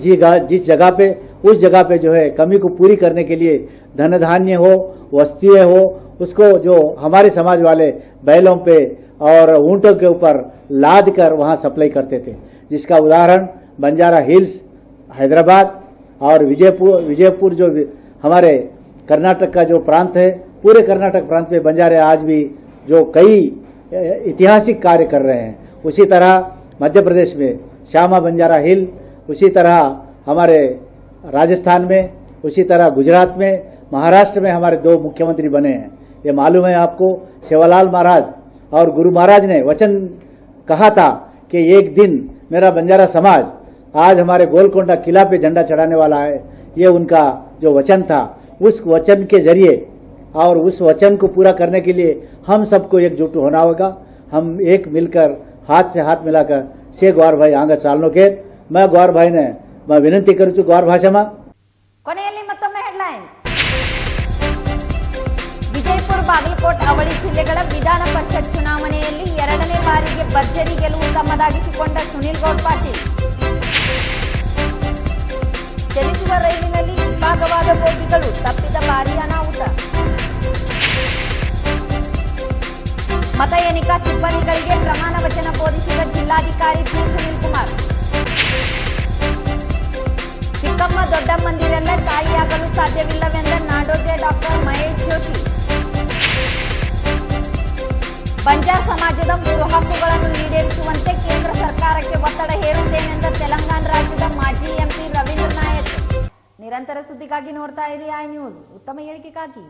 जिस जगह पे, उस जगह पे जो है कमी को पूरी करने के लिए धन धान्य हो, वस्तुएं हो, उसको जो हमारे समाज वाले बैलों पे और ऊंटों के ऊपर लाद कर वहां सप्लाई करते थे, जिसका उदाहरण बंजारा हिल्स, हैदराबाद और विजयपुर जो हमारे कर्नाटक का जो प्रांत है, पूरे कर्नाटक प्रांत में बंजारे आज भी जो कई ऐतिहासिक कार्य कर रहे हैं। उसी तरह मध्य प्रदेश में श्यामा बंजारा हिल, उसी तरह हमारे राजस्थान में, उसी तरह गुजरात में, महाराष्ट्र में हमारे 2 मुख्यमंत्री बने हैं। ये मालूम है आपको, सेवालाल महाराज और गुरु महाराज ने वचन कहा था कि एक दिन मेरा बंजारा समाज आज हमारे गोलकोंडा किला पे झंडा चढ़ाने वाला है। ये उनका जो वचन था, उस वचन के जरिए और उस वचन को पूरा करने के लिए हम सबको एकजुट होना होगा। हम एक मिलकर हाथ से हाथ मिलाकर से गौर भाई आगे चालनो के मैं गौर भाई ने मैं विनंती करूँ छू गौर भाषा में। ಕೊನೆಯಲ್ಲಿ ಮತ್ತೊಮ್ಮೆ ಹೆಡ್ಲೈನ್. ವಿಜಯಪುರ ಬಾಗಲಕೋಟ್ ಅವಳಿ ಜಿಲ್ಲೆಗಳ ವಿಧಾನ ಪರಿಷತ್ ಚುನಾವಣೆಯಲ್ಲಿ 2ನೇ ಬಾರಿಗೆ ಭರ್ಜರಿ ಗೆಲುವು ತಮ್ಮದಾಗಿಸಿಕೊಂಡ ಸುನಿಲ್ ಗೌಡ್ ಪಾಟೀಲ್. ಚಲಿಸುವ ರೈಲಿನಲ್ಲಿ ವಿಭಾಗವಾದ ಬೋಗಿಗಳು, ತಪ್ಪಿದ ಭಾರೀ ಅನಾಹುತ. ಮತ ಎಣಿಕಾ ಸಿಬ್ಬಂದಿಗಳಿಗೆ ಪ್ರಮಾಣ ವಚನ ಬೋಧಿಸಿದ ಜಿಲ್ಲಾಧಿಕಾರಿ ಪಿ ಸುನಿಲ್ ಕುಮಾರ್. ಚಿಕ್ಕಮ್ಮ ದೊಡ್ಡಮ್ಮಂದಿರೆಲ್ಲ ತಾಯಿಯಾಗಲು ಸಾಧ್ಯವಿಲ್ಲವೆಂದ ನಾಡೋಜೆ ಡಾಕ್ಟರ್ ಮಹೇಶ್ ಜೋಶಿ. ಬಂಜಾರ ಸಮಾಜದ 3 ಹಕ್ಕುಗಳನ್ನು ಈಡೇರಿಸುವಂತೆ ಕೇಂದ್ರ ಸರ್ಕಾರಕ್ಕೆ ಒತ್ತಡ ಹೇರುತ್ತೇನೆಂದ ತೆಲಂಗಾಣ ರಾಜ್ಯದ ಮಾಜಿ ಎಂಪಿ ರವೀಂದ್ರ ನಾಯಕ್. ನಿರಂತರ ಸುದ್ದಿಗಾಗಿ ನೋಡ್ತಾ ಇರಿ ಐ ನ್ಯೂಸ್, ಉತ್ತಮ ಹೇಳಿಕೆಗಾಗಿ.